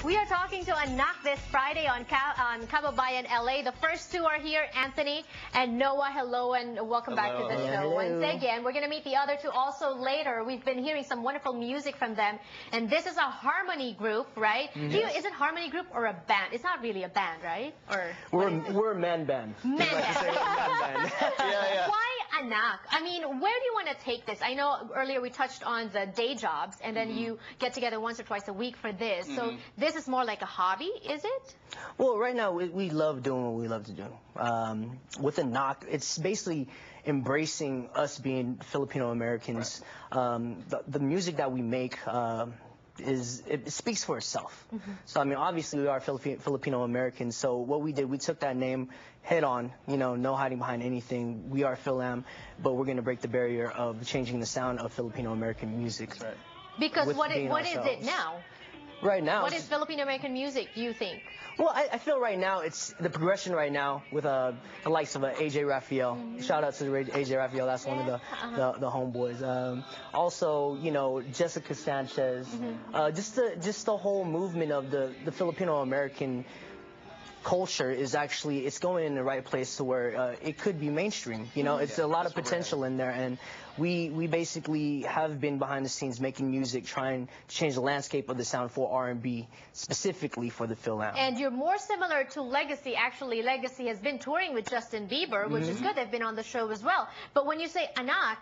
We are talking to ANAK this Friday on Kababayan, LA. The first two are here, Anthony and Noah. Hello and welcome back to the show. Hello. Once again, we're going to meet the other two also later. We've been hearing some wonderful music from them. And this is a harmony group, right? Yes. Is it harmony group or a band? It's not really a band, right? Or We're a man band. Man band. Yeah. Why ANAK? I mean, where do you want to take this? I know earlier we touched on the day jobs, and then you get together once or twice a week for this. So this is more like a hobby, is it? Well, right now we love doing what we love to do. With ANAK, it's basically embracing us being Filipino Americans. Right. The music that we make it speaks for itself. So I mean, obviously we are Filipino Americans. So what we did, we took that name head on. You know, no hiding behind anything. We are Philam, but we're gonna break the barrier of changing the sound of Filipino American music. That's right. Because what is it now? Right now, what is Filipino American music, do you think? Well, I feel right now it's the progression right now with the likes of AJ Raphael. Shout out to AJ Raphael. That's one of the homeboys. Also, you know, Jessica Sanchez. Just the whole movement of the Filipino American culture is actually, it's going in the right place to where it could be mainstream. You know, it's a lot of potential in there, and we basically have been behind the scenes making music, trying to change the landscape of the sound for R&B, specifically for the Philam. And you're more similar to Legacy. Actually, Legacy has been touring with Justin Bieber, which is good. They've been on the show as well. But when you say ANAK,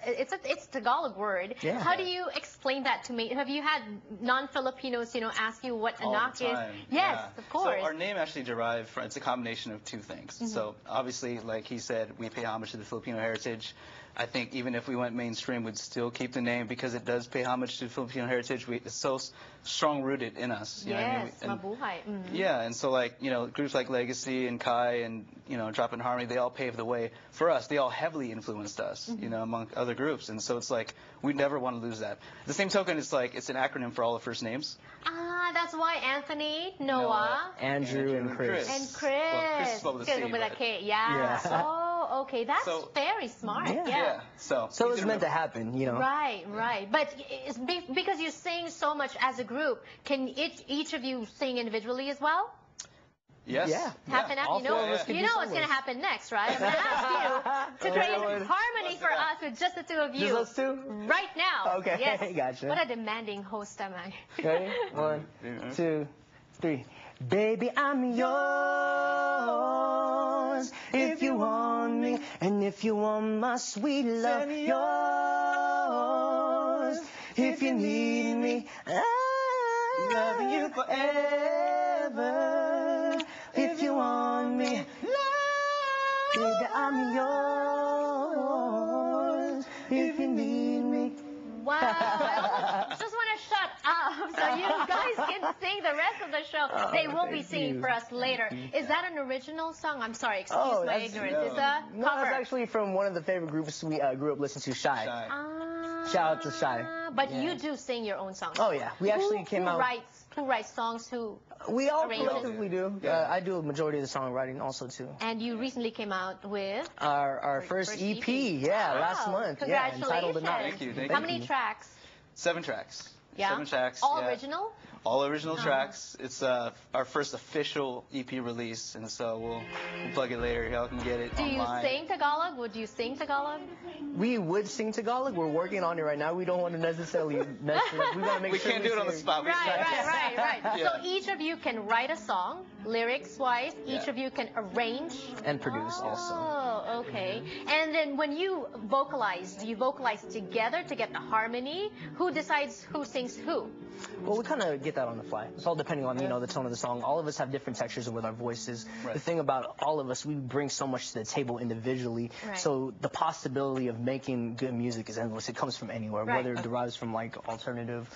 it's Tagalog word. Yeah. How do you explain that to me? Have you had non-Filipinos, you know, ask you what ANAK is? Yes, of course. So our name actually derived from, it's a combination of two things. So obviously, like he said, we pay homage to the Filipino heritage. I think even if we went mainstream, we'd still keep the name because it does pay homage to Filipino heritage. It's so strong-rooted in us. You know what I mean? Yeah, and so like, you know, groups like Legacy and Kai and, you know, Drop in Harmony, they all paved the way for us. They all heavily influenced us, you know, among other groups. And so it's like, we never want to lose that. At the same token, it's like, it's an acronym for all the first names. Ah, that's why Anthony, Noah, Andrew, and Chris. And Chris. Well, Chris is spelled with a C, with a but... K, yeah. Oh, okay, that's very smart. Yeah. So it's meant to happen, you know. Right. But it's because you sing so much as a group, can each of you sing individually as well? Yes. Yeah. You know what's going to happen next, right? I'm going to ask you to create harmony for us with just the two of you. Just us two? Right now. Okay, yes. Gotcha. What a demanding host am I. Ready? 1, 2, 3. Baby, I'm yours if you want me, and if you want my sweet love, yours if you need me, I'm loving you forever. If you want me, baby, I'm yours if you need me. Wow, I just want to shut up so you guys can sing the rest of the show. They will be singing for us later. Is that an original song? I'm sorry, excuse my ignorance. It's a cover. No, that's actually from one of the favorite groups we grew up listening to, Shy. Shout out to Shy. But you do sing your own songs. Oh yeah, we actually came out. Who writes songs? We all collectively do. I do a majority of the songwriting also too. And you recently came out with our first EP, last month. Congratulations. Entitled ANAK. Thank you. How many tracks? 7 tracks. Yeah. 7 tracks. All original? All original tracks. It's our first official EP release, and so we'll plug it later. Y'all can get it online. Do you sing Tagalog? Would you sing Tagalog? We would sing Tagalog. We're working on it right now. We don't want to necessarily mess it up. We want to make sure can't do it on the spot. Right. So each of you can write a song, lyrics-wise. Each of you can arrange and produce also. Oh, okay. And then when you vocalize, do you vocalize together to get the harmony? Who decides who sings who? Well, we kind of get that on the fly. It's all depending on, you know, the tone of the song. All of us have different textures with our voices. The thing about all of us, we bring so much to the table individually. So the possibility of making good music is endless. It comes from anywhere, whether it derives from like alternative,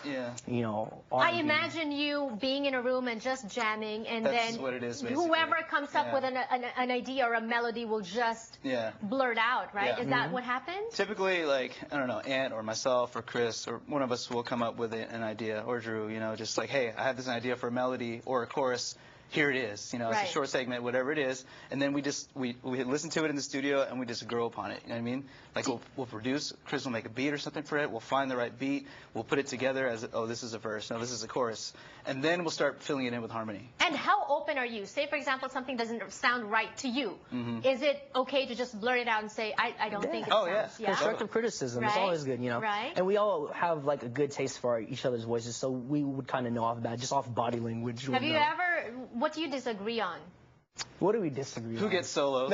you know, R&B. I imagine you being in a room and just jamming, and That's what it is, basically. Whoever comes up with an idea or a melody will just blurt out, right? Is that what happens? Typically, like, I don't know, Ant or myself or Chris or one of us will come up with an idea, or Drew, you know, just like, hey, I have this idea for a melody or a chorus. here it is. You know, Right. it's a short segment, whatever it is, and then we listen to it in the studio and we just grow upon it. You know what I mean? Like we'll produce. Chris will make a beat or something for it. We'll find the right beat. We'll put it together as this is a verse. No, this is a chorus, and then we'll start filling it in with harmony. And how open are you? Say, for example, something doesn't sound right to you. Mm-hmm. Is it okay to just blurt it out and say, I don't think it sounds... Yeah. Constructive criticism is always good, you know. Right. And we all have like a good taste for each other's voices, so we would kind of know off bat, just off body language. Have you ever... What do you disagree on? What do we disagree on? Who gets solos?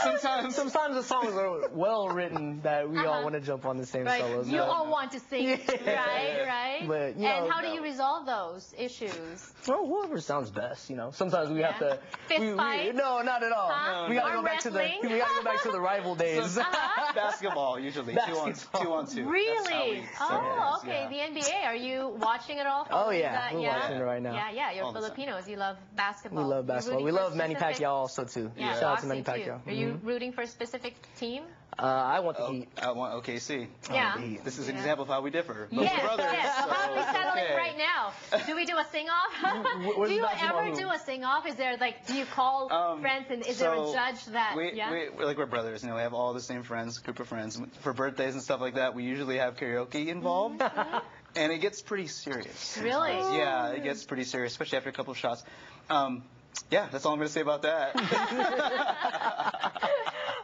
Sometimes the songs are well written that we all want to jump on the same solos. You all want to sing, right? But, you and know, how do you resolve those issues? Well, whoever sounds best, you know. Sometimes we have to. Fist fight? No, not at all. Huh? We gotta Arm go back to the. wrestling? We gotta go back to the rival days. Basketball usually. Basketball. 2-on-2. Really? Oh, okay. yeah. The NBA. Are you watching it all? Oh yeah, we're watching it right now. Yeah. You're All the time. Filipinos. You love basketball. We love basketball. You're We rooting love for Manny specific- Pacquiao also too. Yeah, Shout out to boxing Manny too. Pacquiao. Are you rooting for a specific team? I want the Heat. I want OKC. Yeah. This is an example of how we differ. But Yes, we're brothers. yes. So How are we it's settling okay. right now? Do we do a sing-off? Where's Do you the basketball ever hoop? do a sing-off? Is there like, do you call friends and is there a judge that, we're brothers. You know, we have all the same friends, group of friends. For birthdays and stuff like that, we usually have karaoke involved. And it gets pretty serious. Really? Yeah, it gets pretty serious, especially after a couple of shots. Yeah, that's all I'm going to say about that.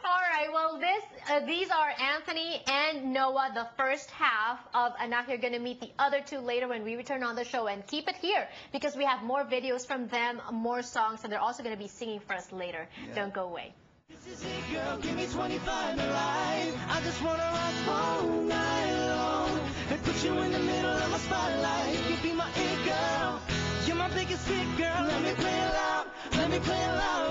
All right, well, these are Anthony and Noah, the first half of ANAK. You're going to meet the other two later when we return on the show. And keep it here because we have more videos from them, more songs, and they're also going to be singing for us later. Yeah. Don't go away. This is it, girl, give me 25 to life. I just wanna rock all night long and put you in the middle of my spotlight. You be my it girl, you're my biggest hit, girl. Let me play it loud, let me play it loud.